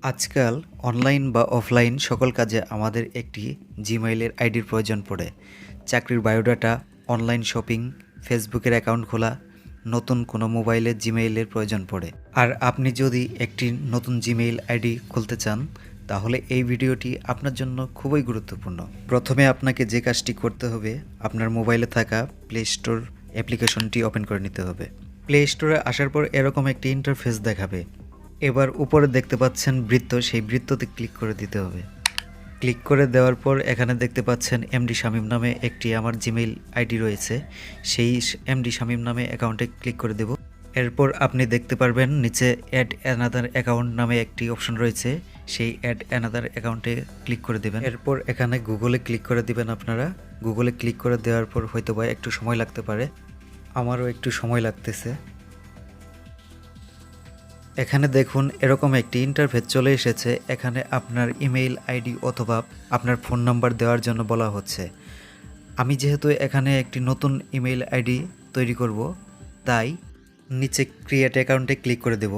আজকাল অনলাইন বা অফলাইন সকল কাজে আমাদের একটি জিমেইলের আইডির প্রয়োজন পড়ে। চাকরির বায়োডাটা, অনলাইন শপিং, ফেসবুকের অ্যাকাউন্ট খোলা, নতুন কোনো মোবাইলে জিমেইলের প্রয়োজন পড়ে। আর আপনি যদি একটি নতুন জিমেইল আইডি খুলতে চান, তাহলে এই ভিডিওটি আপনার জন্য খুবই গুরুত্বপূর্ণ। প্রথমে আপনাকে যে কাজটি করতে হবে, আপনার মোবাইলে থাকা প্লে স্টোর অ্যাপ্লিকেশনটি ওপেন করে নিতে হবে। প্লে স্টোরে আসার পর এরকম একটি ইন্টারফেস দেখাবে। এবার উপরে দেখতে পাচ্ছেন বৃত্ত, সেই বৃত্ততে ক্লিক করে দিতে হবে। ক্লিক করে দেওয়ার পর এখানে দেখতে পাচ্ছেন এমডি শামীম নামে একটি আমার জিমেইল আইডি রয়েছে, সেই এমডি শামীম নামে অ্যাকাউন্টে ক্লিক করে দেব। এরপর আপনি দেখতে পারবেন নিচে অ্যাড অ্যানাদার অ্যাকাউন্ট নামে একটি অপশন রয়েছে, সেই অ্যাড অ্যানাদার অ্যাকাউন্টে ক্লিক করে দেবেন। এরপর এখানে গুগলে ক্লিক করে দিবেন। আপনারা গুগলে ক্লিক করে দেওয়ার পর হয়তোবা একটু সময় লাগতে পারে, আমারও একটু সময় লাগতেছে। এখানে দেখুন এরকম একটি ইন্টারফেস চলে এসেছে। এখানে আপনার ইমেইল আইডি অথবা আপনার ফোন নাম্বার দেওয়ার জন্য বলা হচ্ছে। আমি যেহেতু এখানে একটি নতুন ইমেইল আইডি তৈরি করব, তাই নিচে ক্রিয়েট অ্যাকাউন্টে ক্লিক করে দেব।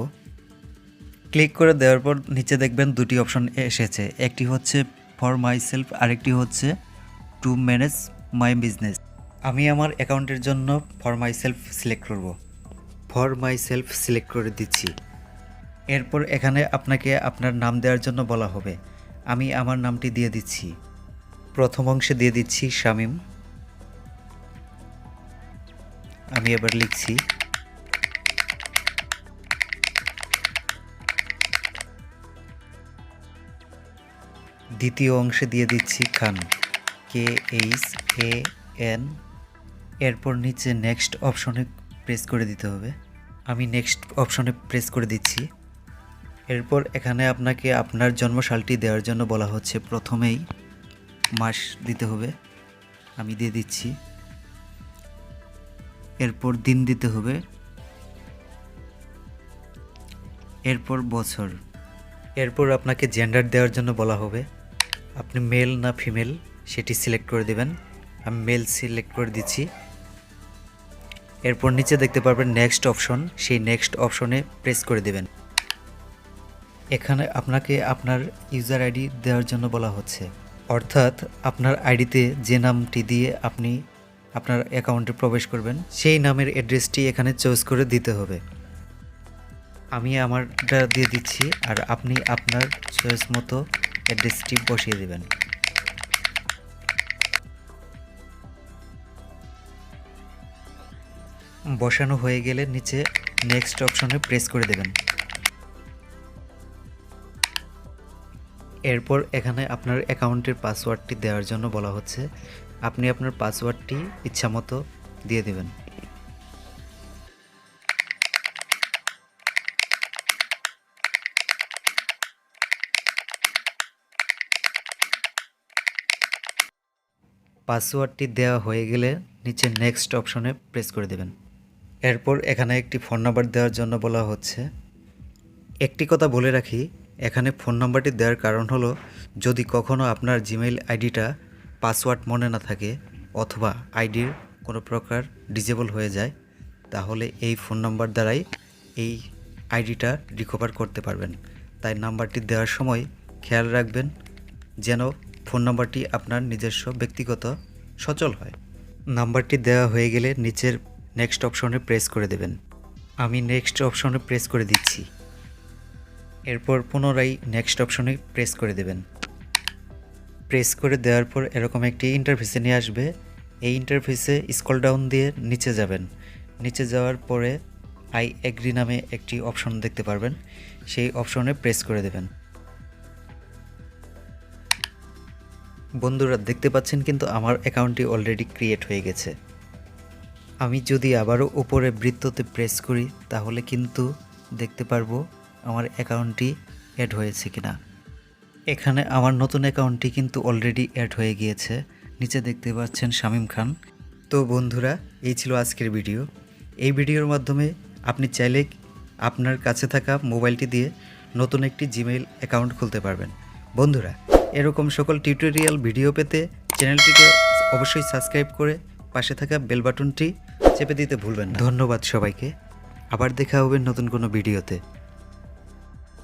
ক্লিক করে দেওয়ার পর নিচে দেখবেন দুটি অপশন এসেছে, একটি হচ্ছে ফর মাই সেলফ, আরেকটি হচ্ছে টু ম্যানেজ মাই বিজনেস। আমি আমার অ্যাকাউন্টের জন্য ফর মাই সেলফ সিলেক্ট করব। ফর মাই সেলফ সিলেক্ট করে দিচ্ছি। এরপর এখানে আপনাকে আপনার নাম দেওয়ার জন্য বলা হবে। আমি আমার নামটি দিয়ে দিচ্ছি। প্রথম অংশে দিয়ে দিচ্ছি শামীম। আমি এবার লিখছি। দ্বিতীয় অংশে দিয়ে দিচ্ছি খান, KHAN। এরপর নিচে নেক্সট অপশনে প্রেস করে দিতে হবে। আমি নেক্সট অপশনে প্রেস করে দিচ্ছি। এরপর এখানে আপনাকে আপনার জন্মসালটি দেওয়ার জন্য বলা হচ্ছে। প্রথমেই মাস দিতে হবে, আমি দিয়ে দিচ্ছি। এরপর দিন দিতে হবে, এরপর বছর। এরপর আপনাকে জেন্ডার দেওয়ার জন্য বলা হবে। আপনি মেল না ফিমেল সেটি সিলেক্ট করে দেবেন। আমি মেল সিলেক্ট করে দিচ্ছি। এরপর নিচে দেখতে পারবেন নেক্সট অপশন, সেই নেক্সট অপশনে প্রেস করে দেবেন। এখানে আপনাকে আপনার ইউজার আইডি দেওয়ার জন্য বলা হচ্ছে, অর্থাৎ আপনার আইডিতে যে নামটি দিয়ে আপনি আপনার অ্যাকাউন্টে প্রবেশ করবেন, সেই নামের অ্যাড্রেসটি এখানে চয়েস করে দিতে হবে। আমি আমারটা দিয়ে দিচ্ছি, আর আপনি আপনার চয়েস মতো অ্যাড্রেসটি বসিয়ে দেবেন। বসানো হয়ে গেলে নিচে নেক্সট অপশনে প্রেস করে দেবেন। এরপর এখানে আপনার অ্যাকাউন্টের পাসওয়ার্ডটি দেওয়ার জন্য বলা হচ্ছে। আপনি আপনার পাসওয়ার্ডটি ইচ্ছামতো দিয়ে দেবেন। পাসওয়ার্ডটি দেওয়া হয়ে গেলে নিচে নেক্সট অপশনে প্রেস করে দেবেন। এরপর এখানে একটি ফোন নাম্বার দেওয়ার জন্য বলা হচ্ছে। একটি কথা বলে রাখি, এখানে ফোন নাম্বারটি দেওয়ার কারণ হলো, যদি কখনও আপনার জিমেইল আইডিটা পাসওয়ার্ড মনে না থাকে অথবা আইডির কোনো প্রকার ডিসেবল হয়ে যায়, তাহলে এই ফোন নাম্বার দ্বারাই এই আইডিটা রিকভার করতে পারবেন। তাই নাম্বারটি দেওয়ার সময় খেয়াল রাখবেন যেন ফোন নাম্বারটি আপনার নিজস্ব ব্যক্তিগত সচল হয়। নাম্বারটি দেওয়া হয়ে গেলে নিচের নেক্সট অপশনে প্রেস করে দেবেন। আমি নেক্সট অপশনে প্রেস করে দিচ্ছি। এরপর পুনরায় নেক্সট অপশনে প্রেস করে দেবেন। প্রেস করে দেওয়ার পর এরকম একটি ইন্টারফেসে নিয়ে আসবে। এই ইন্টারফেসে স্ক্রল ডাউন দিয়ে নিচে যাবেন। নিচে যাওয়ার পরে আই এগ্রি নামে একটি অপশন দেখতে পারবেন, সেই অপশনে প্রেস করে দেবেন। বন্ধুরা দেখতে পাচ্ছেন কিন্তু আমার অ্যাকাউন্টটি অলরেডি ক্রিয়েট হয়ে গেছে। আমি যদি আবারও উপরে বৃত্ততে প্রেস করি, তাহলে কিন্তু দেখতে পারবো আমার অ্যাকাউন্টটি অ্যাড হয়েছে কিনা। এখানে আমার নতুন অ্যাকাউন্টটি কিন্তু অলরেডি অ্যাড হয়ে গিয়েছে। নিচে দেখতে পাচ্ছেন শামীম খান। তো বন্ধুরা, এই ছিল আজকের ভিডিও। এই ভিডিওর মাধ্যমে আপনি চাইলে আপনার কাছে থাকা মোবাইলটি দিয়ে নতুন একটি জিমেইল অ্যাকাউন্ট খুলতে পারবেন। বন্ধুরা, এরকম সকল টিউটোরিয়াল ভিডিও পেতে চ্যানেলটিকে অবশ্যই সাবস্ক্রাইব করে পাশে থাকা বেল বাটনটি চেপে দিতে ভুলবেন না। ধন্যবাদ সবাইকে। আবার দেখা হবে নতুন কোনো ভিডিওতে।